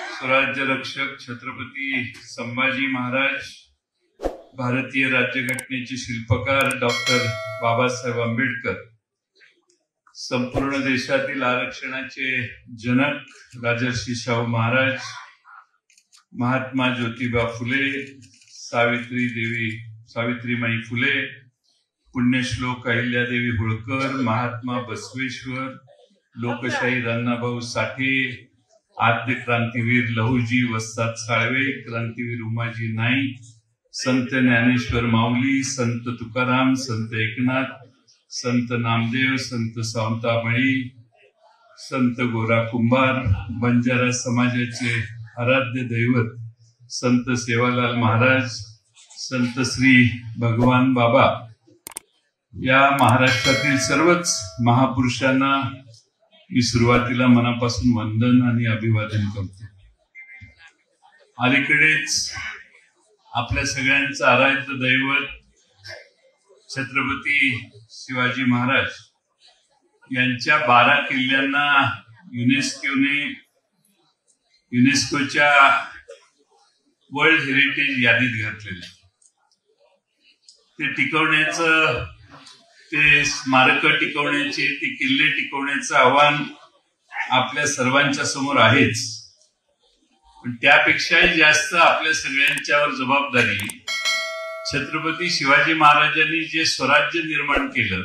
स्वराज्य रक्षक छत्रपती संभाजी महाराज, भारतीय राज्यघटनेचे शिल्पकार डॉक्टर बाबासाहेब आंबेडकर, संपूर्ण देशातील आरक्षणाचे जनक राजर्षी शाहू महाराज, महात्मा ज्योतिबा फुले, सावित्रीमाई फुले, पुण्यश्लोक अहिल्यादेवी होळकर, महात्मा बसवेश्वर, लोकशाहीर अण्णाभाऊ साठे, आद्य क्रांतीवीर लहुजी वस्ताद साळवे, क्रांतीवीर उमाजी नाईक, संत ज्ञानेश्वर माऊली, संत तुकाराम, संत एकनाथ, संत नामदेव, संत सावंतामळी, संत गोरा कुंभार, बंजारा समाजाचे आराध्य दैवत संत सेवालाल महाराज, संत श्री भगवान बाबा, या महाराष्ट्रातील सर्वच महापुरुषांना मी सुरुवातीला मनापासून वंदन आणि अभिवादन करतो। अलीकडेच आपल्या सगळ्यांचं आराध्य दैवत छत्रपती शिवाजी महाराज यांच्या 12 किल्ल्यांना युनेस्कोच्या वर्ल्ड हेरिटेज यादीत घातलेलं, ते टिकवण्याचं, ते स्मारक टिकवण्याचे, ते किल्ले टिकवण्याचं आव्हान आपल्या सर्वांच्या समोर आहेच, पण त्यापेक्षाही जास्त आपल्या सगळ्यांच्यावर जबाबदारी छत्रपती शिवाजी महाराजांनी जे स्वराज्य निर्माण केलं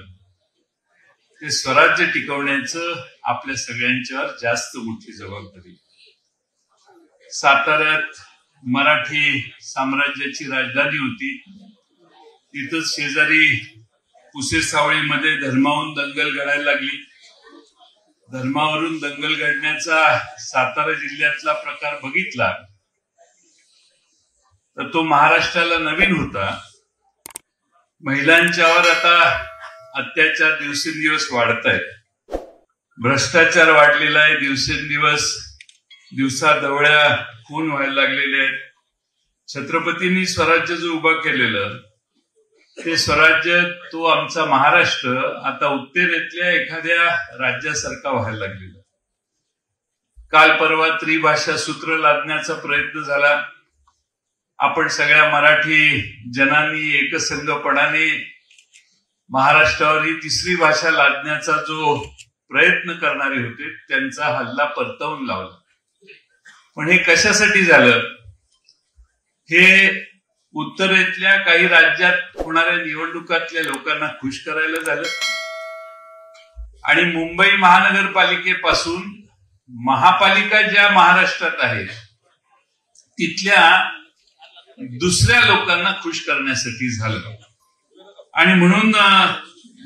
ते स्वराज्य टिकवण्याचं आपल्या सगळ्यांच्यावर जास्त मोठी जबाबदारी। साताऱ्यात मराठी साम्राज्याची राजधानी होती, तिथंच शेजारी पुसे सावळीमध्ये धर्मावरून दंगल घडायला लागली। धर्मावरून दंगल घडण्याचा सातारा जिल्ह्यातला प्रकार बघितला तर तो महाराष्ट्राला नवीन होता। महिलांच्यावर आता अत्याचार दिवसेंदिवस वाढत आहेत, भ्रष्टाचार वाढलेला आहे, दिवसेंदिवस दिवसाढवळ्या खून व्हायला लागलेले आहेत। छत्रपतींनी स्वराज्य जो उभा केलेलं ते स्वराज्य, तो आमचा महाराष्ट्र आता उत्तरेतल्या एखाद्या राज्यासारखा व्हायला लागलेला। काल परवा त्रिभाषा सूत्र लादण्याचा प्रयत्न झाला। आपण सगळ्या मराठी जनांनी एकसंघपणाने महाराष्ट्रावर ही तिसरी भाषा लादण्याचा जो प्रयत्न करणारे होते त्यांचा हल्ला परतवून लावला। पण हे कशासाठी झालं? हे उत्तरेतल्या काही राज्यात होणाऱ्या निवडणुकातल्या लोकांना खुश करायला झालं आणि मुंबई महानगरपालिकेपासून महापालिका ज्या महाराष्ट्रात आहे तिथल्या दुसऱ्या लोकांना खुश करण्यासाठी झालं। आणि म्हणून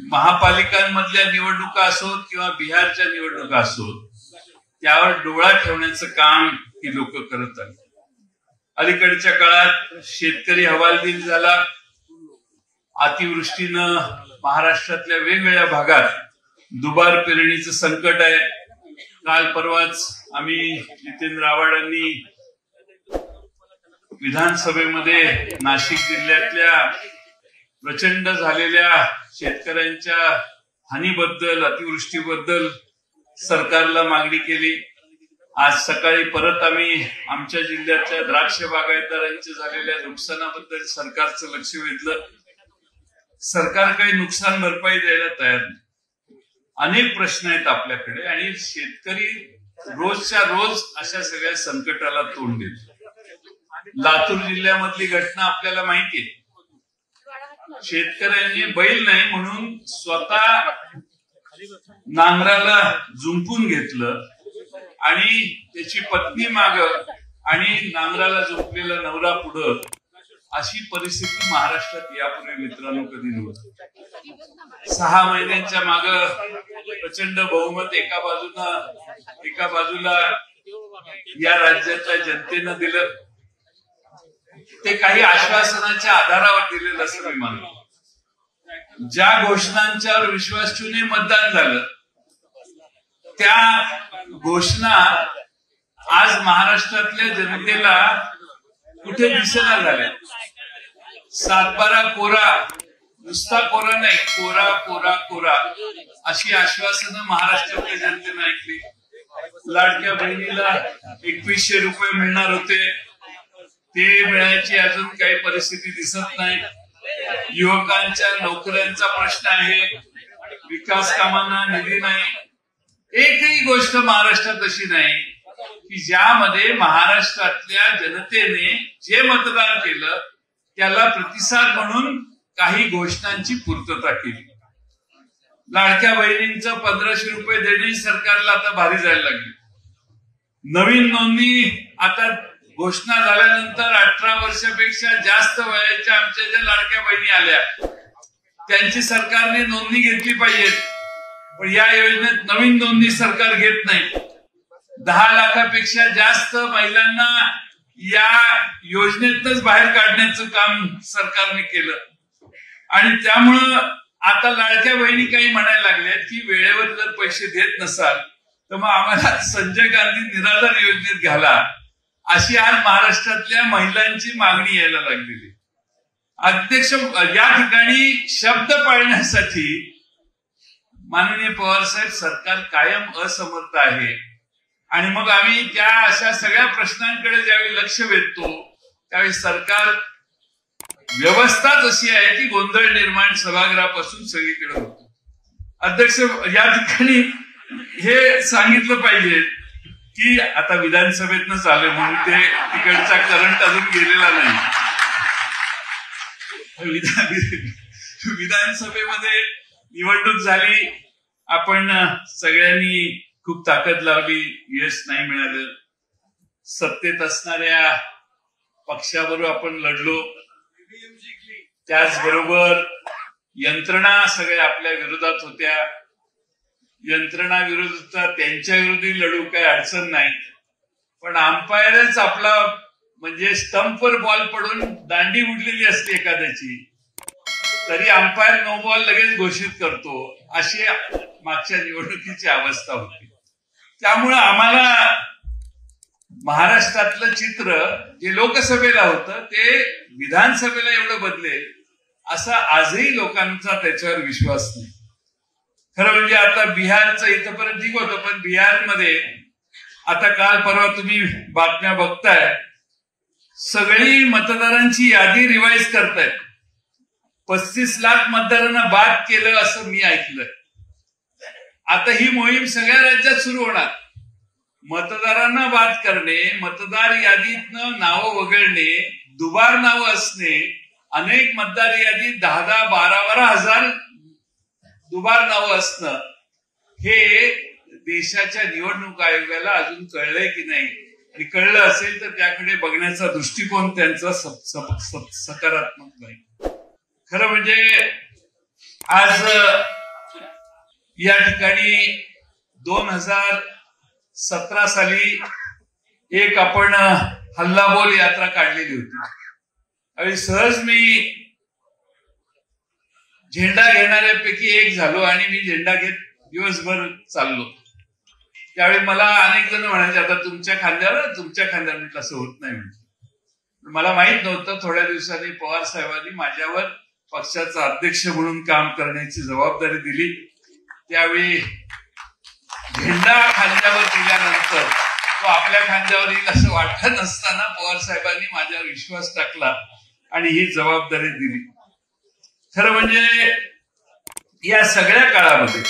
महापालिकांमधल्या निवडणुका असोत किंवा बिहारच्या निवडणुका असोत त्यावर डोळा ठेवण्याचं काम ही लोक करत आहेत। अलीकडच्या काळात शेतकरी हवालदिल झाला, अतिवृष्टीनं महाराष्ट्रातल्या वेगवेगळ्या भागात दुबार पेरणीचं संकट आहे। काल परवाच आम्ही जितेंद्र आव्हाडांनी विधानसभेमध्ये नाशिक जिल्ह्यातल्या प्रचंड झालेल्या शेतकऱ्यांच्या हानीबद्दल, अतिवृष्टीबद्दल सरकारला मागणी केली। आज सकाळी परत आम्ही आमच्या जिल्ह्यातल्या द्राक्ष बागायतदारांच्या झालेल्या नुकसानाबद्दल सरकारचं लक्ष वेधलं। सरकार काही नुकसान भरपाई द्यायला तयार नाही। अनेक प्रश्न आहेत आपल्याकडे आणि शेतकरी रोजच्या रोज अशा सगळ्या संकटाला तोंड देतो। लातूर जिल्ह्यामधली घटना आपल्याला माहिती आहे। शेतकऱ्यांनी बैल नाही म्हणून स्वतः नांगराला जुंपून घेतलं आणि त्याची पत्नी माग आणि नांगराला झोपलेला नवरा पुढं, अशी परिस्थिती महाराष्ट्रात यापूर्वी मित्रांनो कधी नव्हती। 6 महिन्यांच्या माग प्रचंड बहुमत एका बाजूला या राज्याच्या जनतेनं दिलं, ते काही आश्वासनाच्या आधारावर दिलेलं असं मी मानतो। ज्या घोषणांच्यावर विश्वास ठेवून मतदान झालं त्या घोषणा आज महाराष्ट्रातल्या जनतेला कुठे दिसेना झाल्या। 7-12 कोरा, नुसता कोरा नाही, कोरा कोरा कोरा अशी आश्वासनं महाराष्ट्रातल्या जनतेनं ऐकली। लाडक्या बहिणीला 2100 रुपये मिळणार होते, ते मिळायची अजून काही परिस्थिती दिसत नाही. युवकांच्या नोकऱ्यांचा प्रश्न आहे, विकास कामांना निधी नाही. एकही गोष्ट महाराष्ट्रात अशी नाही की ज्यामध्ये महाराष्ट्रातल्या जनतेने जे मतदान केलं त्याला प्रतिसाद म्हणून काही घोषणांची पूर्तता केली. लाडक्या बहिणींचं 1500 रुपये देणे सरकारला आता भारी जायला लागली. नवीन नोंदणी आता घोषणा झाल्यानंतर 18 वर्षापेक्षा जास्त वयाच्या आमच्या ज्या लाडक्या बहिणी आल्या त्यांची सरकारने नोंदणी घेतली पाहिजे. पण या योजनेत नवीन नोंदणी सरकार घेत नाही. 10 लाखापेक्षा जास्त महिलांना या योजनेतच बाहेर काढण्याचं काम सरकारने केलं. आणि त्यामुळं आता लाडक्या बहिणी काही म्हणायला लागल्यात की वेळेवर जर पैसे देत नसाल तर मग आम्हाला संजय गांधी निराधार योजनेत घाला, अशी आज महाराष्ट्रातल्या महिलांची मागणी यायला लागलेली. अध्यक्ष, या ठिकाणी शब्द पाळण्यासाठी माननीय पवार साहेब सरकार कायम असमर्थ आहे. आणि मग आम्ही त्या अशा सगळ्या प्रश्नांकडे ज्यावेळी लक्ष वेधतो त्यावेळी सरकार व्यवस्थाच अशी आहे की गोंधळ निर्माण सभागृहापासून सगळीकडे होतो. अध्यक्ष, या ठिकाणी हे सांगितलं पाहिजे की आता विधानसभेतनं चालू म्हणून ते तिकडचा करंट अजून गेलेला नाही. विधानसभेमध्ये निवडणूक झाली, आपण सगळ्यांनी खूप ताकद लावली, यश नाही मिळालं. सत्तेत असणाऱ्या पक्षाबरोबर आपण लढलो, त्याचबरोबर यंत्रणा सगळ्या आपल्या विरोधात होत्या. यंत्रणा विरोधात त्यांच्या विरोधी लढू काही अडचण नाही, पण अंपायरच आपला म्हणजे स्टंपवर बॉल पडून दांडी उडलेली असते एखाद्याची तरी अंपायर नो बॉल लगेच घोषित करतो, अशी मागच्या निवडणुकीची अवस्था होती. त्यामुळं आम्हाला महाराष्ट्रातलं चित्र जे लोकसभेला होतं ते विधानसभेला एवढं बदलेल असा आजही लोकांचा त्याच्यावर विश्वास नाही. खरं म्हणजे आता बिहारचं इथंपर्यंत ठीक होतं, पण बिहारमध्ये आता काल परवा तुम्ही बातम्या बघताय, सगळी मतदारांची यादी रिवाईज करतायत. 35 लाख मतदारांना बाद केलं असं मी ऐकलंय. आता ही मोहीम सगळ्या राज्यात सुरू होणार. मतदारांना बाद करणे, मतदार यादीतनं नावं वगळणे, दुबार नावं असणे, अनेक मतदार यादीत 10,000, 12,000 हजार दुबार नावं असणं, हे देशाच्या निवडणूक आयोगाला अजून कळलंय की नाही, आणि कळलं असेल तर त्याकडे बघण्याचा दृष्टिकोन त्यांचा सकारात्मक नाही. खरं म्हणजे आज या ठिकाणी 2017 साली एक आपण हल्लाबोल यात्रा काढलेली होती. आणि सहज मी झेंडा घेणाऱ्यापैकी एक झालो आणि मी झेंडा घेत दिवसभर चाललो. त्यावेळी मला अनेक जण म्हणायचे आता तुमच्या खांद्यावर म्हटलं असं होत नाही म्हटलं. मला माहित नव्हतं, थोड्या दिवसांनी पवार साहेबांनी माझ्यावर पक्षाचा अध्यक्ष म्हणून काम करण्याची जबाबदारी दिली. त्यावेळी झेंडा खांद्यावर दिल्यानंतर तो आपल्या खांद्यावर येईल असं वाटत नसताना पवार साहेबांनी माझ्यावर विश्वास टाकला आणि ही जबाबदारी दिली. खरं म्हणजे या सगळ्या काळामध्ये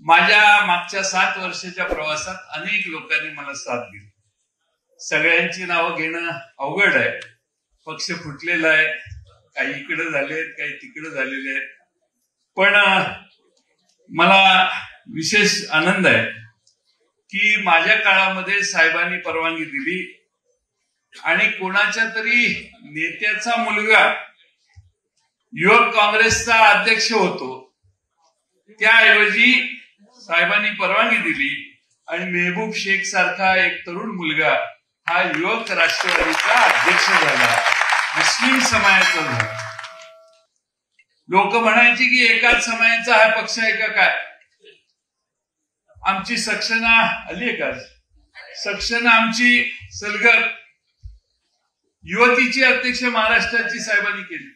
माझ्या मागच्या 7 वर्षाच्या प्रवासात अनेक लोकांनी मला साथ दिली. सगळ्यांची नावं घेणं अवघड आहे. पक्ष फुटलेला आहे, काही इकडे झालेत, काही तिकडे झालेले आहेत. पण मला विशेष आनंद आहे की माझ्या काळामध्ये साहेबांनी परवानगी दिली आणि कोणाच्या तरी नेत्याचा मुलगा युवक काँग्रेसचा अध्यक्ष होतो, त्याऐवजी साहेबांनी परवानगी दिली आणि मेहबूब शेख सारखा एक तरुण मुलगा हा युवक राष्ट्रवादीचा अध्यक्ष झाला, मुस्लिम समाजाचा झाला. लोक म्हणायचे की एकाच समाजाचा हा पक्ष आहे का काय. आमची सक्सेना आली का, सक्सेना आमची सलगर युवतीची अध्यक्ष महाराष्ट्राची साहेबांनी केली.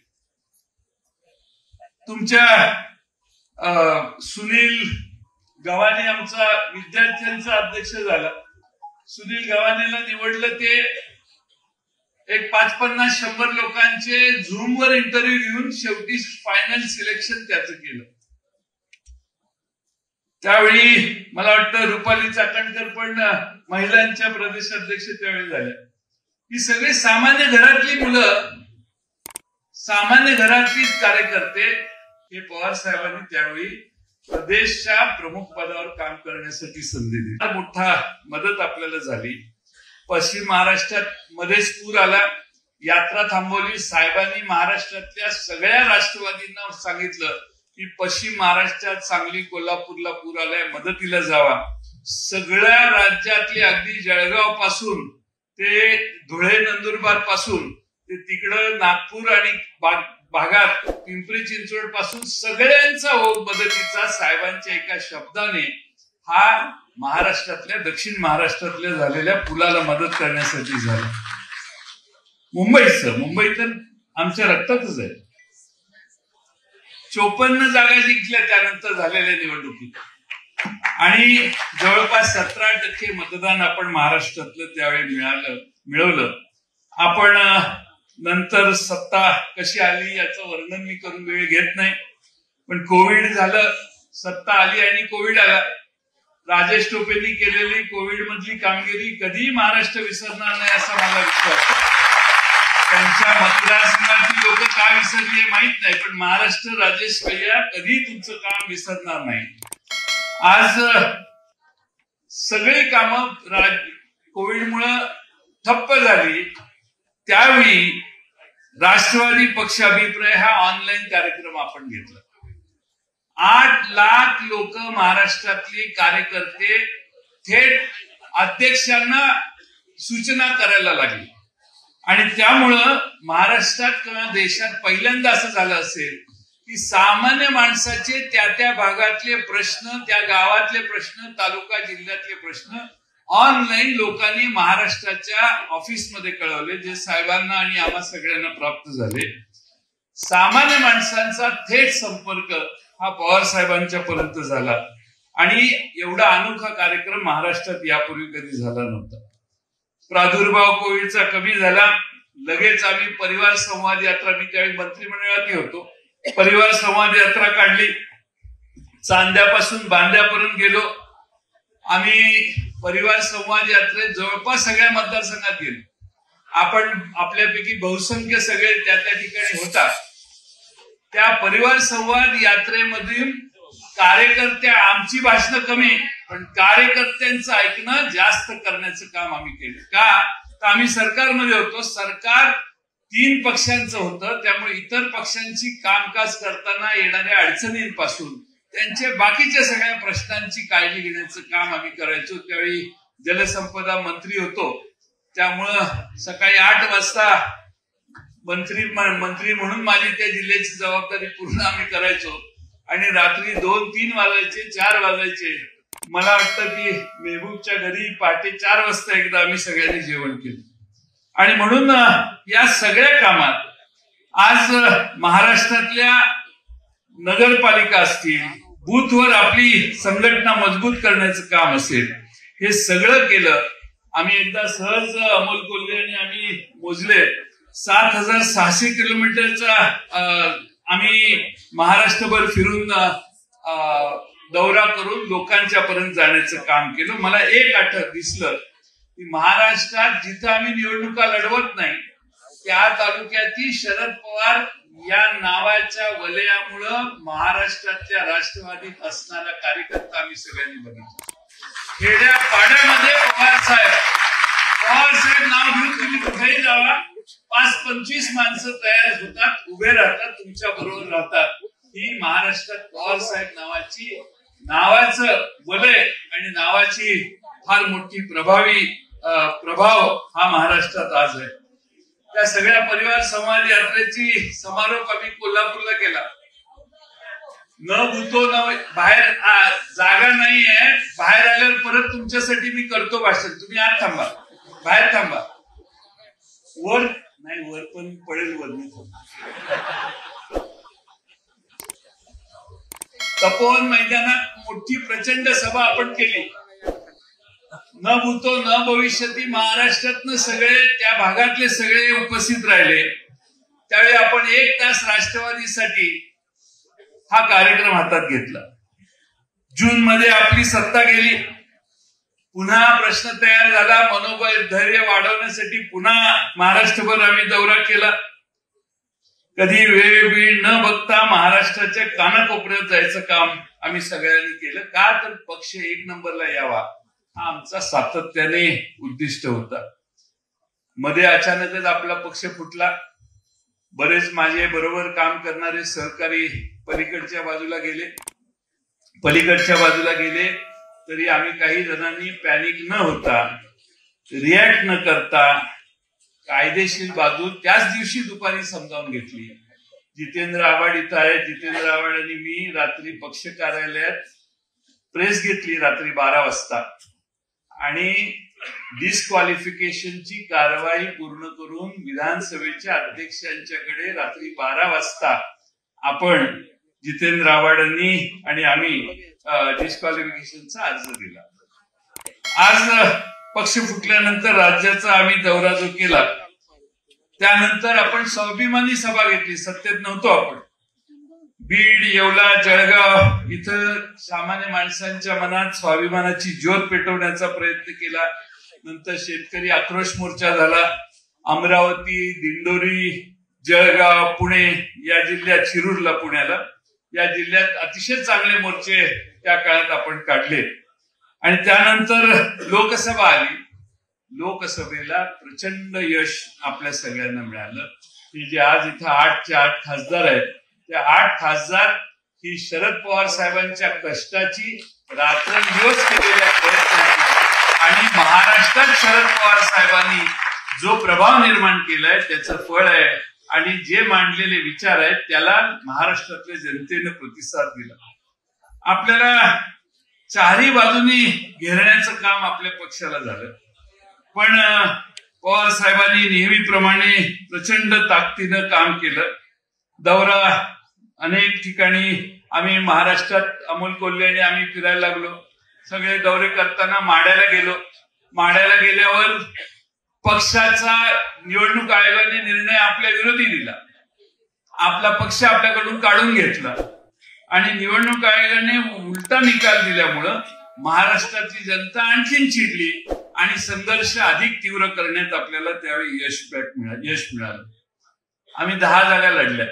तुमच्या सुनील गव्हाणे आमचा विद्यार्थ्यांचा अध्यक्ष झाला. सुनील गव्हाणेला निवडलं. ते एक 50-100 लोकांचे झूमवर इंटरव्ह्यू घेऊन शेवटी फायनल सिलेक्शन त्याचं केलं. त्यावेळी मला वाटतं रुपाली चाकणकर पण महिलांच्या प्रदेशाध्यक्ष त्यावेळी झाल्या. ही सगळी सामान्य घरातली मुलं, सामान्य घरातली कार्यकर्ते हे पवार साहेबांनी त्यावेळी प्रदेशच्या प्रमुख पदावर काम करण्यासाठी संधी दिली. मोठा मदत आपल्याला झाली. पश्चिम महाराष्ट्रात मध्येच पूर आला, यात्रा थांबवली. साहेबांनी महाराष्ट्रातल्या सगळ्या राष्ट्रवादींना सांगितलं की पश्चिम महाराष्ट्रात सांगली, कोल्हापूरला पूर आलाय, मदतीला जावा. सगळ्या राज्यातली अगदी जळगाव पासून ते धुळे, नंदुरबार पासून ते तिकडं नागपूर आणि भागात पिंपरी चिंचवड पासून सगळ्यांचा मदतीचा साहेबांच्या एका शब्दाने हा महाराष्ट्रातल्या, दक्षिण महाराष्ट्रातल्या झालेल्या पुलाला मदत करण्यासाठी झाला. मुंबई तर आमच्या रक्तातच आहे. 54 जागा जिंकल्या त्यानंतर झालेल्या निवडणुकीत आणि जवळपास 17% मतदान आपण महाराष्ट्रातलं त्यावेळी मिळवलं. आपण नंतर सत्ता कशी आली याचं वर्णन मी करून वेळ घेत नाही, पण कोविड झालं, सत्ता आली आणि कोविड आला. राजेश टोपेंनी केलेली कोविड मधली कामगिरी कधी महाराष्ट्र विसरणार नाही असा माझा विश्वास आहे. त्यांच्या मतदारसंघातील लोक का विसरले माहित नाही, पण महाराष्ट्र राजेश भैया कधी तुमचं काम विसरणार नाही. आज सगळी कामं कोविडमुळं ठप्प झाली. त्यावेळी राष्ट्रवादी पक्ष अभिप्राय हा ऑनलाईन कार्यक्रम आपण घेतला. 8 लाख लोक महाराष्ट्रातले कार्यकर्ते थेट अध्यक्षांना सूचना करायला लागली आणि त्यामुळं महाराष्ट्रात किंवा देशात पहिल्यांदा असं झालं असेल की सामान्य माणसाचे त्या भागातले प्रश्न, त्या गावातले प्रश्न, तालुका जिल्ह्यातले प्रश्न ऑनलाईन लोकांनी महाराष्ट्राच्या ऑफिसमध्ये कळवले, जे साहेबांना आणि आम्हा सगळ्यांना प्राप्त झाले. सामान्य माणसांचा थेट संपर्क हा पवार साहेबांच्या पर्यंत झाला आणि एवढा अनोखा कार्यक्रम महाराष्ट्रात यापूर्वी कधी झाला नव्हता. प्रादुर्भाव कोविडचा कमी झाला. लगेच आम्ही परिवार संवाद यात्रा, मी त्यावेळी मंत्रिमंडळातही होतो, परिवार संवाद यात्रा काढली. चांद्यापासून बांद्यापर्यंत गेलो. आम्ही परिवार संवाद यात्रेत जवळपास सगळ्या मतदारसंघात गेलो. आपण आपल्यापैकी बहुसंख्य सगळे त्या ठिकाणी होता. त्या परिवार संवाद यात्रेमधील कार्यकर्त्या, आमची भाषणं कमी पण कार्यकर्त्यांचं ऐकणं जास्त करण्याचं काम आम्ही केलं. का तर आम्ही सरकारमध्ये होतो. सरकार 3 पक्षांचं होतं, त्यामुळे इतर पक्षांची कामकाज करताना येणाऱ्या अडचणींपासून त्यांच्या बाकीच्या सगळ्या प्रश्नांची काळजी घेण्याचं काम आम्ही करायचो. त्यावेळी जलसंपदा मंत्री होतो, त्यामुळं सकाळी 8 वाजता मंत्री म्हणून माझी त्या जिल्ह्याची जबाबदारी पूर्ण आम्ही करायचो आणि रात्री 2-3 वाजायचे, 4 वाजायचे. मला वाटतं की मेहबूबच्या घरी पहाटे 4 वाजता एकदा आम्ही सगळ्यांनी जेवण केलं. आणि म्हणून या सगळ्या कामात आज महाराष्ट्रातल्या नगरपालिका असतील, बूथवर आपली संघटना मजबूत करण्याचं काम असेल, हे सगळं केलं. आम्ही एकदा सहज अमोल कोल्हे आणि आम्ही मोजले 7600 किलोमीटरचा आम्ही महाराष्ट्रभर फिरून दौरा करून लोकांच्या पर्यंत जाण्याचं काम केलं. मला एक दिसलं की महाराष्ट्रात जिथं आम्ही निवडणुका लढवत नाही त्या तालुक्यातील शरद पवार या नावाच्या वलयामुळं महाराष्ट्रातल्या राष्ट्रवादीत असणारा कार्यकर्ता आम्ही सगळ्यांनी बघितला. खेड्या पाड्यामध्ये पवार साहेब नाव घेऊन तुम्ही कुठेही जावा, 5-25 माणसं तयार होतात, उभे राहतात, तुमच्या बरोबर राहतात. ही महाराष्ट्रात पवार साहेब नावाचं वलय आणि नावाची फार मोठी प्रभाव हा महाराष्ट्रात आज आहे. त्या सगळ्या परिवार संवाद यात्रेची समारोप आम्ही कोल्हापूरला केला. न भूतो न बाहेर जागा नाही आहे, बाहेर आल्यावर परत तुमच्यासाठी मी करतो भाषण. तुम्ही आत थांबा, बाहेर थांबा. वर नाही, वर पण पडेल वर. तपोवन मैदानात मोठी प्रचंड सभा आपण केली. न भूतो न भविष्यती महाराष्ट्रातनं सगळे त्या भागातले सगळे उपस्थित राहिले. त्यावेळी आपण 1 तास राष्ट्रवादीसाठी हा कार्यक्रम हातात घेतला. जून मध्ये आपली सत्ता गेली. पुन्हा प्रश्न तयार झाला. मनोबल धैर्य वाढवण्यासाठी पुन्हा महाराष्ट्रभर आम्ही दौरा केला. कधी वेळ न बघता महाराष्ट्राच्या कानाकोपऱ्यात जायचं काम आम्ही सगळ्यांनी केलं. का तर पक्ष 1 नंबरला यावा हा आमचा सातत्याने उद्दिष्ट होता. मध्ये अचानकच आपला पक्ष फुटला. बरेच माझे बरोबर काम करणारे सहकारी पलीकडच्या बाजूला गेले. तरी आम्ही काही जणांनी पॅनिक न होता, रिॲक्ट न करता कायदेशीर बाजू त्याच दिवशी दुपारी समजावून घेतली. जितेंद्र आव्हाड इथं आहे. जितेंद्र आव्हाड आणि मी रात्री पक्ष कार्यालयात प्रेस घेतली रात्री 12 वाजता आणि डिस्क्वालिफिकेशनची कारवाई पूर्ण करून विधानसभेच्या अध्यक्षांच्याकडे रात्री 12 वाजता आपण जितेंद्र आव्हाडांनी आणि आम्ही डिस्क्वालिफिकेशनचा अर्ज दिला. आज पक्ष फुटल्यानंतर राज्याचा आम्ही दौरा जो केला त्यानंतर आपण स्वाभिमानी सभा घेतली. सत्तेत नव्हतो आपण. बीड, येवला, जळगाव इथं सामान्य माणसांच्या मनात स्वाभिमानाची ज्योत पेटवण्याचा प्रयत्न केला. नंतर शेतकरी आक्रोश मोर्चा झाला. अमरावती, दिंडोरी, जळगाव, पुणे या जिल्ह्यात, शिरूरला, पुण्याला या जिल्ह्यात अतिशय चांगले मोर्चे त्या काळात आपण काढले. आणि त्यानंतर लोकसभा आली. लोकसभेला प्रचंड यश आपल्या सगळ्यांना मिळालं. की जे आज इथं 8चे 8 खासदार आहेत, त्या 8 खासदार ही शरद पवार साहेबांच्या कष्टाची, रात्रंदिवस केलेल्या प्रयत्नाची आणि महाराष्ट्रात शरद पवार साहेबांनी जो प्रभाव निर्माण केलाय त्याचं फळ आहे. आणि जे मांडलेले विचार आहेत त्याला महाराष्ट्रातल्या जनतेने प्रतिसाद दिला. आपल्याला चारही बाजूनी घेरण्याचं काम आपल्या पक्षाला झालं. पण पवार साहेबांनी नेहमीप्रमाणे प्रचंड ताकदीनं काम केलं. दौरा अनेक ठिकाणी आम्ही महाराष्ट्रात अमोल कोल्हे आणि आम्ही फिरायला लागलो. सगळे दौरे करताना माढ्याला गेलो. माढ्याला गेल्यावर पक्षाचा निवडणूक आयोगाने निर्णय आपल्या विरोधी दिला. आपला पक्ष आपल्याकडून काढून घेतला आणि निवडणूक आयोगाने उलटा निकाल दिल्यामुळं महाराष्ट्रातली जनता आणखीन चिडली आणि संघर्ष अधिक तीव्र करण्यात आपल्याला त्यावेळी यश मिळालं. आम्ही 10 जागा लढल्या.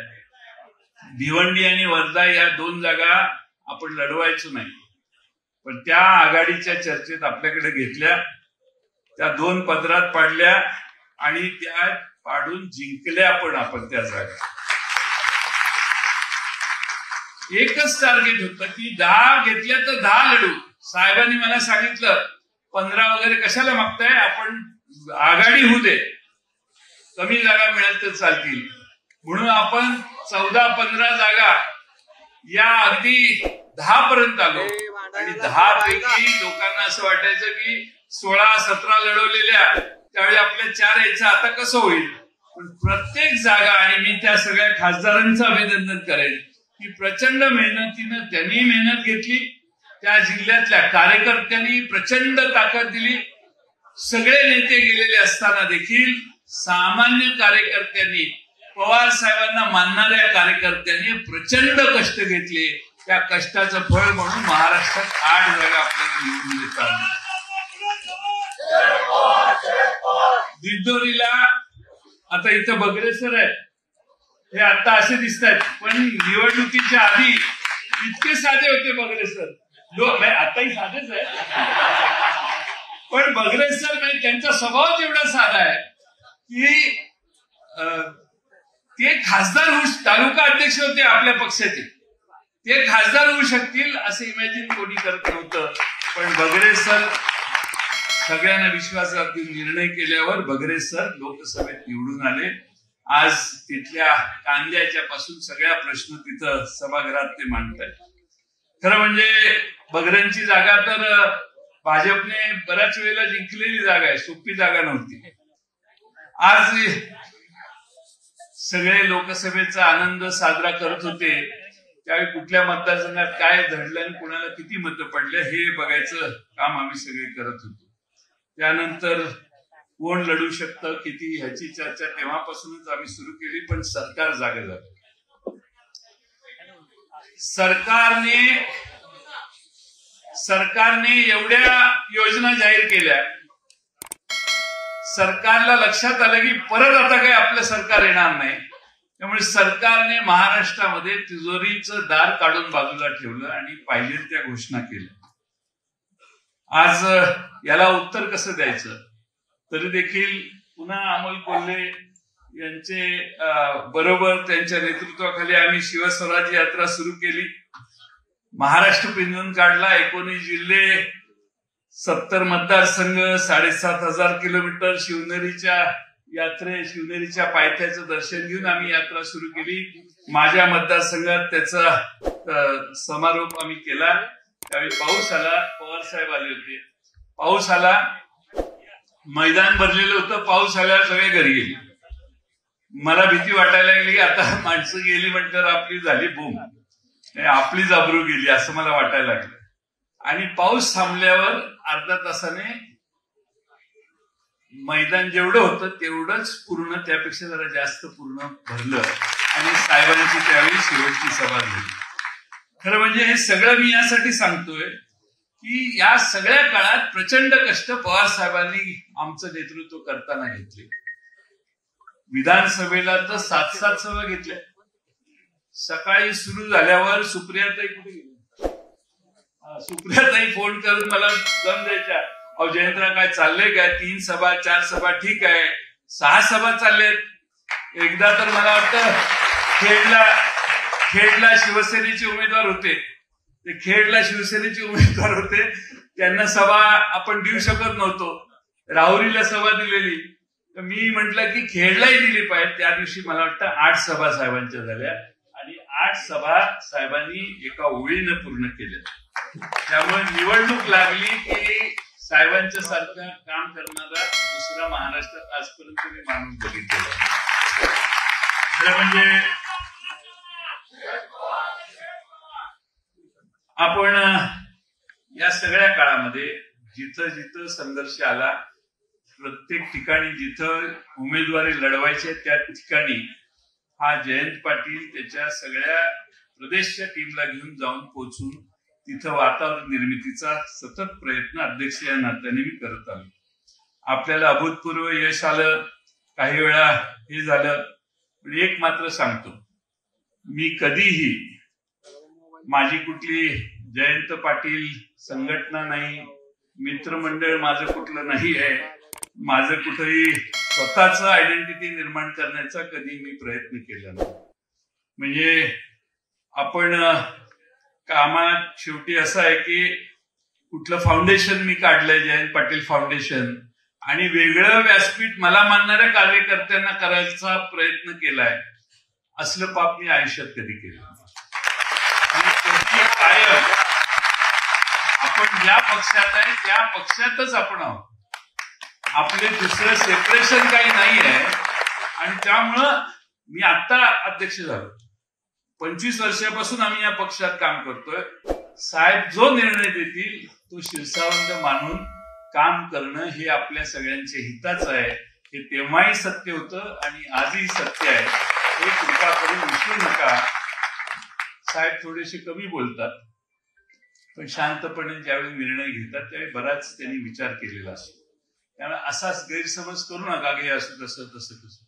भिवंडी आणि वर्धा या 2 जागा आपण लढवायचो नाही, पण त्या आघाडीच्या चर्चेत आपल्याकडे घेतल्या. त्या 2 पदरात पाडल्या आणि त्या पाडून जिंकल्या पण आपण त्या जागा. एकच टार्गेट होतं की 10 घेतल्या तर 10 लढू. साहेबांनी मला सांगितलं 15 वगैरे कशाला मागताय, आपण आघाडी होऊ दे, कमी जागा मिळाल तर चालतील. म्हणून आपण 14-15 जागा या अगदी 10 पर्यंत आलो. आणि 10 पैकी लोकांना असं वाटायचं की 16-17 लढवलेल्या त्यावेळी आपल्या 4 यायचं, आता कसं होईल. पण प्रत्येक जागा, आणि मी त्या सगळ्या खासदारांचं अभिनंदन करेन की प्रचंड मेहनतीनं त्यांनी मेहनत घेतली. त्या जिल्ह्यातल्या कार्यकर्त्यांनी प्रचंड ताकद दिली. सगळे नेते गेलेले असताना देखील सामान्य कार्यकर्त्यांनी, पवार साहेबांना मानणाऱ्या कार्यकर्त्यांनी प्रचंड कष्ट घेतले. त्या कष्टाचं फळ म्हणून महाराष्ट्रात 8 जागा आपल्याला निवडून देतात. दिंडोरीला आता इथं बगरे सर आहेत, हे आता असे दिसत आहेत, पण निवडणुकीच्या आधी इतके साधे होते बगरे सर. आताही साधेच आहे, पण बगरे सर त्यांचा स्वभाव एवढा साधा आहे की ते खासदार होऊ, तालुका अध्यक्ष होते आपल्या पक्षाचे, ते खासदार होऊ शकतील असं इमॅजिन कोणी करत नव्हतं. पण बगरे सर सगळ्यांना विश्वासात घेऊन निर्णय केल्यावर बगरे सर लोकसभेत निवडून आले. आज तिथल्या कांद्याच्या पासून सगळ्या प्रश्न तिथं सभागृहात ते मांडतायत. खरं म्हणजे बगरेंची जागा तर भाजपने बऱ्याच वेळेला जिंकलेली जागा आहे, सोपी जागा नव्हती. आज सगळे लोकसभेचा आनंद साजरा करत होते त्यावेळी कुठल्या मतदारसंघात काय घडलं आणि कुणाला किती मतं पडले हे बघायचं काम आम्ही सगळे करत होतो. त्यानंतर कोण लढू शकतं किती ह्याची चर्चा तेव्हापासूनच आम्ही सुरू केली. पण सरकार जागे झालं. सरकारने एवढ्या योजना जाहीर केल्या. सरकारला लक्षात आलं की परत आता काही आपलं सरकार येणार नाही. त्यामुळे सरकारने महाराष्ट्रामध्ये तिजोरीचं दार काढून बाजूला ठेवलं आणि पाहिजे त्या घोषणा केल्या. आज याला उत्तर कसं द्यायचं, तरी देखील पुन्हा अमोल कोल्हे यांचे बरोबर त्यांच्या नेतृत्वाखाली आम्ही शिवस्वराज्य यात्रा सुरू केली. महाराष्ट्र पिंजून काढला. 19 जिल्हे, 70 मतदारसंघ, 7,500 किलोमीटर शिवनेरीच्या पायथ्याचं दर्शन घेऊन आम्ही यात्रा सुरू केली. माझ्या मतदारसंघात त्याचा समारोप आम्ही केला. त्यावेळी पाऊस आला. पवार साहेब आले होते. पाऊस आला, मैदान भरलेलं होतं. पाऊस आल्यावर सगळे घरी गेले. मला भीती वाटायला लागली की आता माणसं गेली म्हटल्यावर आपली झाली बूम, आपलीच अब्रू गेली असं मला वाटायला लागलं. आणि पाऊस थांबल्यावर अर्धा तासाने मैदान जेवढं होतं तेवढंच पूर्ण, त्यापेक्षा जरा जास्त पूर्ण भरलं आणि साहेबांची त्यावेळी शेवटची सभा झाली. खरं म्हणजे हे सगळं मी यासाठी सांगतोय की या सगळ्या काळात प्रचंड कष्ट पवार साहेबांनी आमचं नेतृत्व करताना घेतले. विधानसभेला तर 7 सभा घेतल्या. सकाळी सुरू झाल्यावर सुप्रियाताई कुठे गेली? सुप्रियाताई फोन करून मला दम द्यायच्या, अहो जयंतराव काय चाललंय काय? 3 सभा 4 सभा ठीक आहे, 6 सभा चाललेत. एकदा तर मला वाटतं खेडला शिवसेनेचे उमेदवार होते. ते खेडला शिवसेनेचे उमेदवार होते, त्यांना सभा आपण देऊ शकत नव्हतो. राहुरीला सभा दिलेली. तर मी म्हटलं की खेडलाही दिली पाहिजे. त्या दिवशी मला वाटतं 8 सभा साहेबांच्या झाल्या आणि 8 सभा साहेबांनी एका ओळीनं पूर्ण केल्या. त्यामुळे निवडणूक लागली की साहेबांच्या सारखं काम करणारा दुसरा महाराष्ट्रात आजपर्यंत मी माणूस बघितलेला. खरं म्हणजे आपण या सगळ्या काळामध्ये जिथं जिथं संघर्ष आला, प्रत्येक ठिकाणी जिथं उमेदवारी लढवायचे त्या ठिकाणी हा जयंत पाटील त्याच्या सगळ्या प्रदेशच्या टीमला घेऊन जाऊन पोहोचून तिथं वातावरण निर्मितीचा सतत प्रयत्न अध्यक्ष या नात्याने मी करत आलो. आपल्याला अभूतपूर्व यश आलं, काही वेळा हे झालं. पण एक मात्र सांगतो, मी कधीही माझी कुठली जयंत पाटील संघटना नाही, मित्रमंडळ माझं कुठलं नाही आहे, माझं कुठेही स्वतःच आयडेंटिटी निर्माण करण्याचा कधी मी प्रयत्न केला नाही. म्हणजे आपण कामात शेवटी असं आहे की कुठलं फाउंडेशन मी काढलंय, जयंत पाटील फाउंडेशन, आणि वेगळं व्यासपीठ मला मानणाऱ्या कार्यकर्त्यांना करायचा प्रयत्न केलाय. असलं पाप मी आयुष्यात कधी केलं आणि कधी कायम आपण ज्या पक्षात आहे त्या पक्षातच आपण आहोत. आपले दुसरं सेपरेशन काही नाही आहे. आणि त्यामुळं मी आता अध्यक्ष झालो. 25 वर्षापासून आम्ही या पक्षात काम करतोय. साहेब जो निर्णय देतील तो शिरसावंत मानून काम करणं हे आपल्या सगळ्यांच्या हिताचं आहे. हे तेव्हाही सत्य होतं आणि आजही सत्य आहे. हे कृपा करून विसरू नका. साहेब थोडेसे कमी बोलतात, पण शांतपणे ज्यावेळी निर्णय घेतात त्यावेळी बराच त्यांनी विचार केलेला असतो. त्यामुळे असाच गैरसमज करू नका की असं तसं तसं तसं.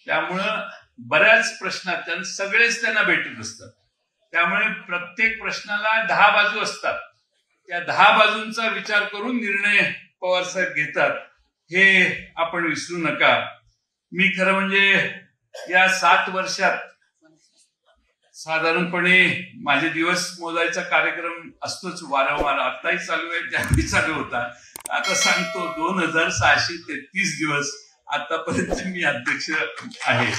त्यामुळं बऱ्याच प्रश्नात सगळेच त्यांना भेटत असतात. त्यामुळे प्रत्येक प्रश्नाला 10 बाजू असतात. त्या 10 बाजूंचा विचार करून निर्णय पवार साहेब घेतात, हे आपण विसरू नका. मी खरं म्हणजे या 7 वर्षात साधारणपणे माझे दिवस मोजायचा कार्यक्रम असतोच वारंवार. आताही चालू आहे, त्यावेळी चालू होता. आता सांगतो 2633 दिवस आतापर्यंत मी अध्यक्ष आहे.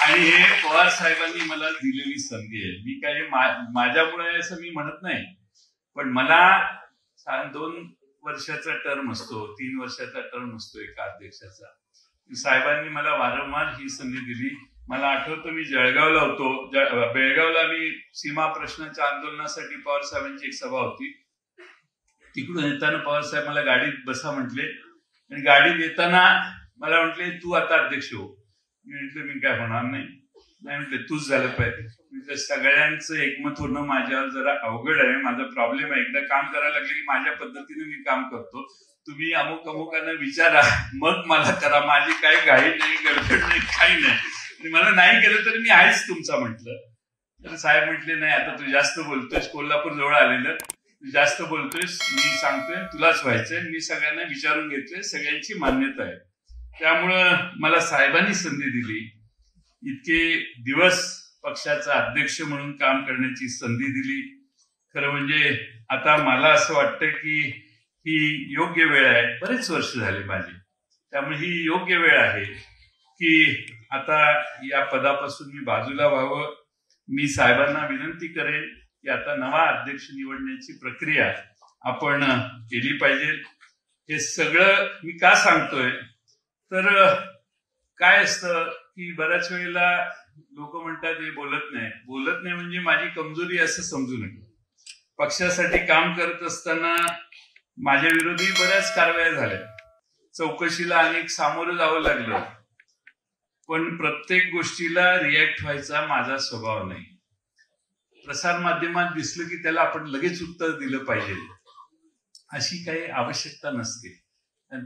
आणि हे पवार साहेबांनी मला दिलेली संधी आहे. मी काही माझ्यामुळे असं मी म्हणत नाही, पण मला 2 वर्षाचा टर्म असतो, 3 वर्षाचा टर्म असतो एका अध्यक्षाचा. साहेबांनी मला वारंवार ही संधी दिली मला आठवतं मी जळगावला होतो, बेळगावला मी सीमा प्रश्नाच्या आंदोलनासाठी पवार साहेबांची एक सभा होती. तिकडून येताना पवार साहेब मला गाडीत बसा म्हटले आणि गाडीत येताना मला म्हटले तू आता अध्यक्ष हो. मी म्हटलं मी काय होणार नाही म्हटले तूच झालं पाहिजे. म्हटलं सगळ्यांचं एकमत होणं माझ्यावर जरा अवघड आहे, माझा प्रॉब्लेम आहे. एकदा काम करायला लागलं की माझ्या पद्धतीने मी काम करतो, तुम्ही अमुक अमुकांना विचारा मग मला करा, माझी काही घाई नाही, गडबड नाही, काही नाही. मला नाही केलं तरी मी आहेच तुमचा म्हटलं. तर साहेब म्हटले नाही आता तू जास्त बोलतोयस, कोल्हापूर जवळ आलेलं, तू जास्त बोलतोयस, मी सांगतोय तुलाच व्हायचंय, मी सगळ्यांना विचारून घेतलंय, सगळ्यांची मान्यता आहे. त्यामुळं मला साहेबांनी संधी दिली, इतके दिवस पक्षाचा अध्यक्ष म्हणून काम करण्याची संधी दिली. खरं म्हणजे आता मला असं वाटतं की ही योग्य वेळ आहे. बरेच वर्ष झाले माझे, त्यामुळे ही योग्य वेळ आहे की आता या पदापासून मी बाजूला व्हावं. मी साहेबांना विनंती करेन की आता नवा अध्यक्ष निवडण्याची प्रक्रिया आपण केली पाहिजे. हे सगळं मी का सांगतोय तर काय असतं की बऱ्याच वेळेला लोक म्हणतात हे बोलत नाही म्हणजे माझी कमजोरी असं समजू नये. पक्षासाठी काम करत असताना माझ्या विरोधी बऱ्याच कारवाया झाल्या, चौकशीला अनेक सामोरं जावं लागलं, पण प्रत्येक गोष्टीला रिॲक्ट व्हायचा माझा स्वभाव नाही. प्रसार माध्यमात दिसलं की त्याला आपण लगेच उत्तर दिलं पाहिजे अशी काही आवश्यकता नसते. आणि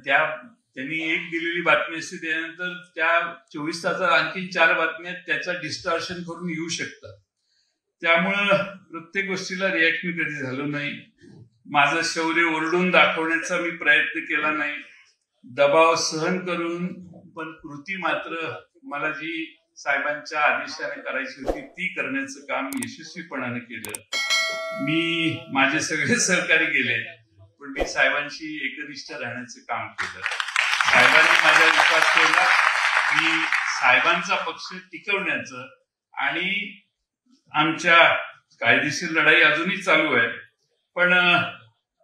त्यांनी एक दिलेली बातमी असते, त्यानंतर त्या 24 तासात आणखी 4 बातम्या त्याचा डिस्टॉर्शन करून येऊ शकतात. त्यामुळं प्रत्येक गोष्टीला रिॲक्ट मी कधी झालो नाही. माझं शौर्य ओरडून दाखवण्याचा मी प्रयत्न केला नाही, दबाव सहन करून, पण कृती मात्र मला जी साहेबांच्या आदेशाने करायची होती ती करण्याचं काम यशस्वीपणाने केलं. मी माझे सगळे सहकारी गेले, पण मी साहेबांशी एकनिष्ठ राहण्याचं काम केलं. साहेबांनी माझा विश्वास ठेवला. मी साहेबांचा पक्ष टिकवण्याचं, आणि आमच्या कायदेशीर लढाई अजूनही चालू आहे, पण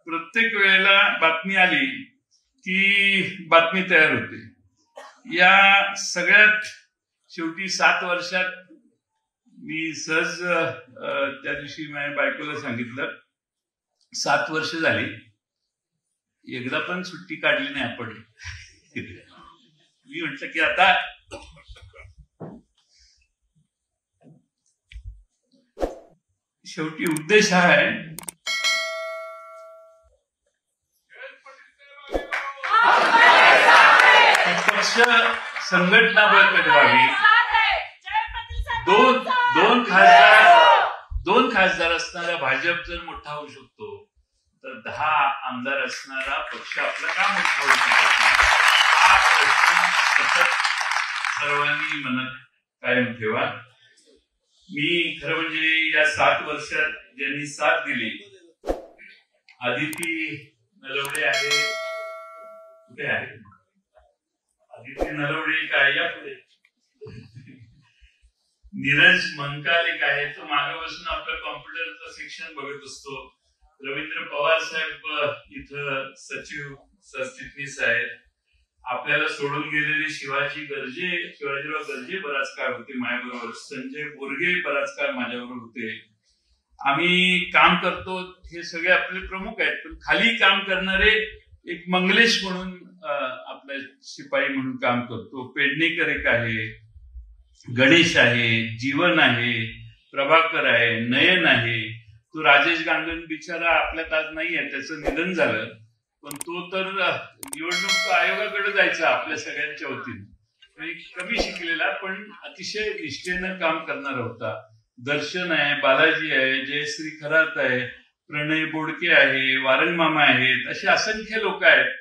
प्रत्येक वेळेला बातमी आली की बातमी तयार होते. या सगळ्यात शेवटी 7 वर्षात मी सहज त्या दिवशी माझ्या बायकोला सांगितलं 7 वर्ष झाली, एकदा पण सुट्टी काढली नाही आपण. मी म्हटलं की आता शेवटी उद्देश हा आहे पक्ष संघटना बळकट व्हावी. दोन खासदार असणारा भाजप जर मोठा होऊ शकतो तर 10 आमदार असणारा पक्ष आपला का मोठा होऊ शकत नाही, हा प्रश्न सतत सर्वांनी मनात कायम ठेवा. मी खरं म्हणजे या 7 वर्षात ज्यांनी साथ दिली, आदिती नलवडे आहे, कुठे आहे आदिती नलवडे, काय या पुढे नीरज मंकाल एक आहे, तो मागे बसून आपलं कॉम्प्युटरचं सेक्शन बघत असतो. रवींद्र पवार साहेब इथं सचिव सरचिटणीस आहेत. आपल्याला सोडून गेलेले शिवाजीराव गर्जे बराच काळ होते माझ्याबरोबर. संजय बोरगे बराच काळ माझ्याबरोबर होते. आम्ही काम करतो, हे सगळे आपले प्रमुख आहेत. पण खाली काम करणारे एक मंगलेश म्हणून आपल्या शिपाई म्हणून काम करतो. पेडणेकर एक आहे, गणेश आहे, जीवन आहे, प्रभाकर आहे, नयन आहे. तो राजेश गांगण बिचारा आपल्यात आज नाहीये, त्याचं निधन झालं, पण तो तर निवडणूक आयोगाकडे जायचा आपल्या सगळ्यांच्या वतीने. कमी शिकलेला पण अतिशय निष्ठेनं काम करणारा होता. दर्शन आहे, बालाजी आहे, जयश्री खरात आहे, प्रणय बोडके आहे, वारंगमामा आहेत. असे असंख्य लोक आहेत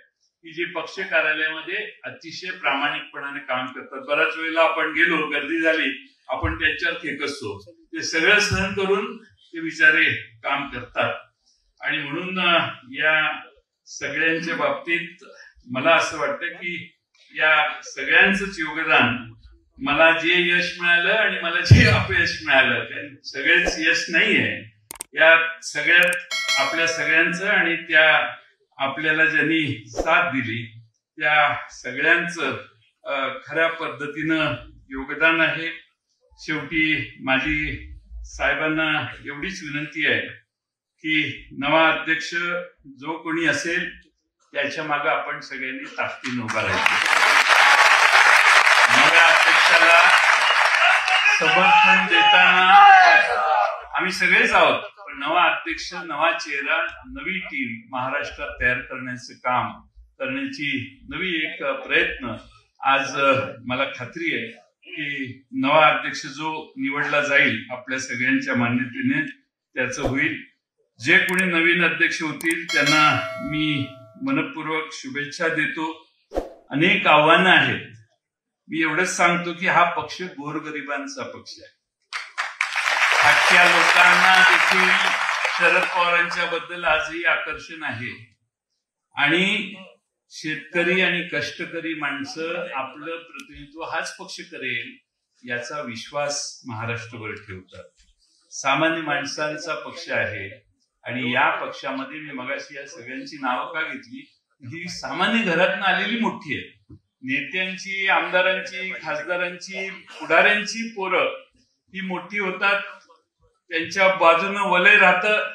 की जे पक्ष कार्यालयामध्ये अतिशय प्रामाणिकपणाने काम करतात. बऱ्याच वेळेला आपण गेलो, गर्दी झाली, आपण त्यांच्यावर खेकसतो, ते सगळं सहन करून ते बिचारे काम करतात. आणि म्हणून या सगळ्यांच्या बाबतीत मला असं वाटतं की या सगळ्यांचंच योगदान, मला जे यश मिळालं आणि मला जे अपयश मिळालं, सगळेच यश नाहीये, या सगळ्यात आपल्या सगळ्यांचं आणि त्या आपल्याला ज्यांनी साथ दिली त्या सगळ्यांचं खऱ्या पद्धतीनं योगदान आहे. शेवटी माझी साहेबांना एवढीच विनंती आहे की नवा अध्यक्ष जो कोणी असेल त्याच्या मागे आपण सगळ्यांनी ताकदीने उभा राहायचं. नव्या अध्यक्षाला समर्थन देताना आम्ही सगळेच आहोत, पण नवा अध्यक्ष, नवा चेहरा, नवी टीम महाराष्ट्रात तयार करण्याचं काम करण्याची नवी एक प्रयत्न आज मला खात्री आहे की नवा अध्यक्ष जो निवडला जाईल आपल्या सगळ्यांच्या मान्यतेने त्याचं होईल. जे कोणी नवीन अध्यक्ष होतील त्यांना मी मनपूर्वक शुभेच्छा देतो. अनेक आव्हानं आहेत. मी एवढंच सांगतो की हा पक्ष गोरगरिबांचा पक्ष आहे. खाटक्या लोकांना देखील शरद पवारांच्या बद्दल आजही आकर्षण आहे आणि शेतकरी आणि कष्टकरी माणसं आपलं प्रतिनिधित्व हाच पक्ष करेल याचा विश्वास महाराष्ट्रभर ठेवतात. सामान्य माणसांचा पक्ष आहे आणि या पक्षामध्ये मी मगाशी या सगळ्यांची नावं का घेतली, ही सामान्य घरातून आलेली मोठी आहे. नेत्यांची, आमदारांची, खासदारांची, पुढाऱ्यांची पोरं ही मोठी होतात, त्यांच्या बाजूनं वलय राहतं,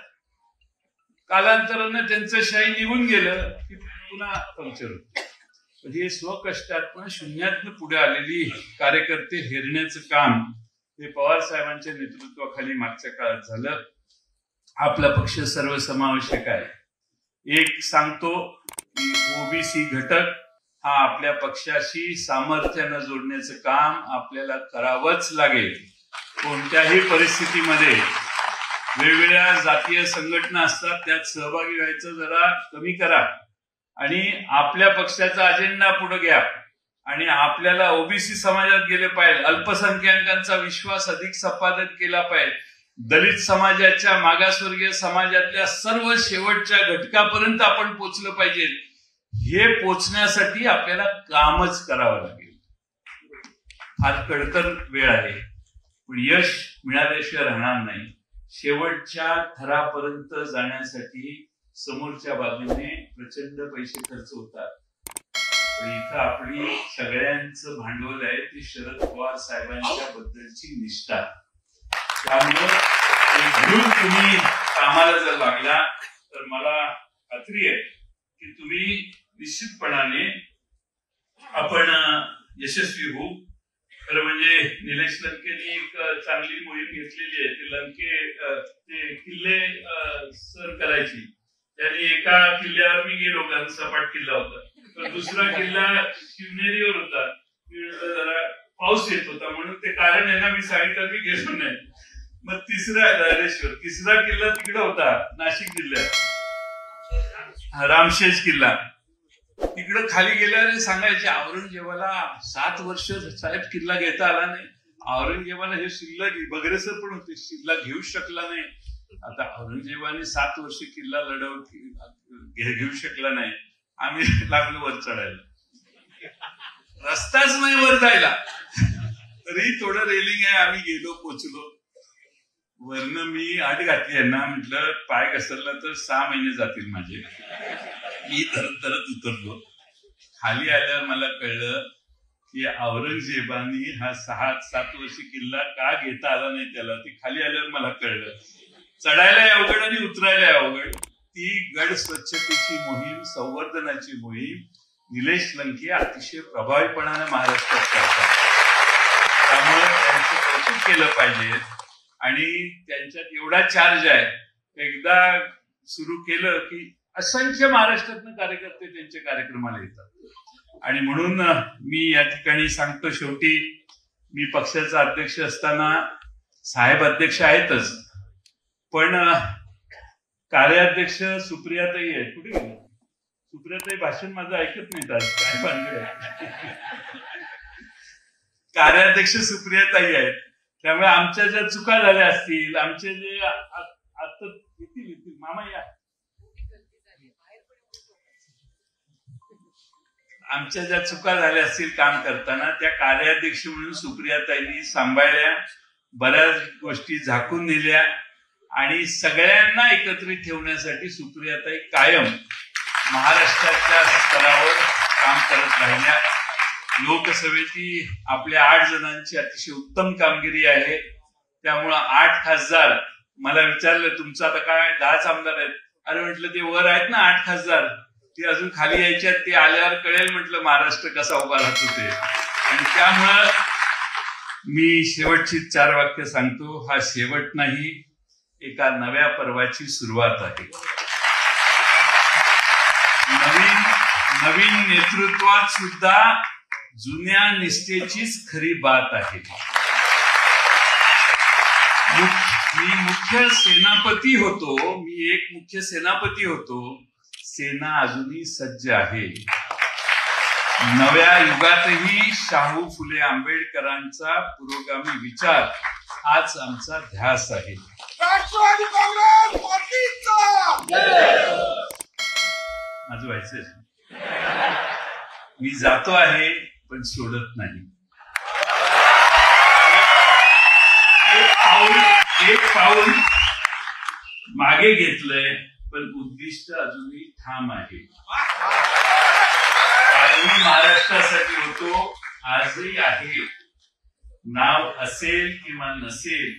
कालांतरानं त्यांचं शाही निघून गेलं की पुन्हा पंक्चर होतं. हे स्वकष्टातनं शून्यातनं पुढे आलेली कार्यकर्ते हेरण्याचं काम हे पवार साहेबांच्या नेतृत्वाखाली मागच्या काळात झालं. आपला पक्ष सर्वसमावेशक आहे. एक सांगतो की ओबीसी घटक हा आपल्या पक्षाशी सामर्थ्यानं जोडण्याचं काम आपल्याला करावंच लागेल. कोणत्याही परिस्थितीमध्ये वेगवेगळ्या जातीय संघटना असतात, त्यात सहभागी व्हायचं जरा कमी करा आणि आपल्या पक्षाचा अजेंडा पुढे घ्या आणि आपल्याला ओबीसी समाजात गेले पाहिजे, अल्पसंख्याकांचा विश्वास अधिक संपादित केला पाहिजे, दलित समाजाच्या, मागासवर्गीय समाजातल्या सर्व शेवटच्या घटकापर्यंत आपण पोचलं पाहिजे. हे पोचण्यासाठी आपल्याला कामच करावं लागेल. फार कडतर वेळ आहे, पण यश मिळाल्याशिवाय राहणार नाही. शेवटच्या थरापर्यंत जाण्यासाठी समोरच्या बाजूने प्रचंड पैसे खर्च होतात, पण इथं आपली सगळ्यांचं भांडवल आहे ते शरद पवार साहेबांच्या बद्दलची निष्ठा. त्यामुळे घेऊन तुम्ही कामाला जर लागला तर मला खात्री आहे की तुम्ही निश्चितपणाने आपण यशस्वी होऊ. खरं म्हणजे निलेश लंकेने एक चांगली मोहीम घेतलेली आहे. ते लंके ते किल्ले सर करायची. त्यांनी एका किल्ल्यावर मी गेलो, सपाट किल्ला होता, तर दुसरा किल्ला शिवनेरीवर होता. जरा पाऊस येत होता म्हणून ते कारण आहे ना, मी सांगितलं मी गेलो नाही. मग तिसरा किल्ला तिकडे होता नाशिक जिल्ह्यात, रामशेज किल्ला. तिकडं खाली गेल्यावर सांगायचे औरंगजेबाला 7 वर्ष साहेब किल्ला घेता आला नाही. औरंगजेबाला हे शिल्ला बगरेसर पण होते, शिल्ला घेऊ शकला नाही. आता औरंगजेबाने 7 वर्ष किल्ला घेऊ शकला नाही. आम्ही लागलो वर चढायला, रस्ताच नाही वर जायला, तरी थोडं रेलिंग आहे. आम्ही गेलो, पोचलो. वरनं मी आठ घातली यांना, म्हटलं पाय घसरला तर 6 महिने जातील माझे. मी तरत उतरलो. खाली आल्यावर मला कळलं की औरंगजेबानी हा 6-7 वर्षी किल्ला का घेता आला नाही त्याला, ती खाली आल्यावर मला कळलं. चढायला अवघड आणि उतरायला अवघड. ती गड स्वच्छतेची मोहीम, संवर्धनाची मोहीम निलेश लंके अतिशय प्रभावीपणाने महाराष्ट्रात करतात. त्यामुळे त्यांचं कौतुक केलं पाहिजे आणि त्यांच्यात एवढा चार्ज आहे. एकदा सुरू केलं की असंख्य महाराष्ट्रातनं कार्यकर्ते त्यांच्या कार्यक्रमाला येतात. आणि म्हणून मी या ठिकाणी सांगतो, शेवटी मी पक्षाचा अध्यक्ष असताना साहेब अध्यक्ष आहेतच, पण कार्याध्यक्ष सुप्रियाताई आहे. कुठे गेली सुप्रियाताई? भाषण माझं ऐकत नाहीत आज, काय भानगड आहे. कार्याध्यक्ष सुप्रियाताई आहेत. त्यामुळे आमच्या ज्या चुका झाल्या असतील, आमचे जे आता येतील मामा या, आमच्या ज्या चुका झाल्या असतील काम करताना, त्या कार्याध्यक्ष म्हणून सुप्रियाताईंनी सांभाळल्या, बऱ्याच गोष्टी झाकून दिल्या आणि सगळ्यांना एकत्रित ठेवण्यासाठी सुप्रियाताई कायम महाराष्ट्राच्या स्तरावर काम करत राहिल्या. लोकसभेची आपल्या 8 जणांची अतिशय उत्तम कामगिरी आहे. त्यामुळं 8 खासदार मला विचारलं तुमचं आता काय 10च आमदार आहेत. अरे म्हटलं ते वर आहेत ना 8 खासदार, ते अजून खाली यायच्यात, ते आल्यावर कळेल म्हटलं महाराष्ट्र कसा उभा राहतो ते. आणि त्यामुळं मी शेवटची 4 वाक्य सांगतो. हा शेवट नाही, एका नव्या पर्वाची सुरुवात आहे. नवीन नेतृत्वात सुद्धा जुन्या निष्ठेचीच खरी बात आहे. मी मुख्य सेनापती होतो. सेना अजूनही सज्ज आहे. नव्या युगातही शाहू फुले आंबेडकरांचा पुरोगामी विचार हाच आमचा ध्यास आहे. राष्ट्रवादी काँग्रेस पार्टीचा माझं व्हायचंय. मी जातो आहे पण सोडत नाही. एक पाऊल मागे घेतलंय पण उद्दिष्ट अजूनही ठाम आहे. मी महाराष्ट्रासाठी होतो, आजही आहे. नाव असेल किंवा नसेल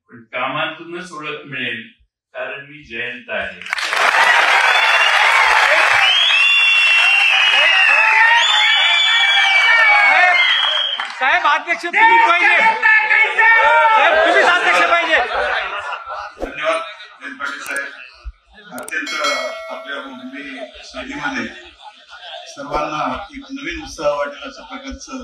पण कामातूनच ओळख मिळेल, कारण मी जयंत आहे. साहेब अध्यक्ष तुम्ही पाहिजे, साहेब तुम्हीच अध्यक्ष पाहिजे. धन्यवाद पाटील साहेब. अत्यंत आपल्या मुंबई शैलीमध्ये सर्वांना एक नवीन उत्साह वाटेल अशा प्रकारचं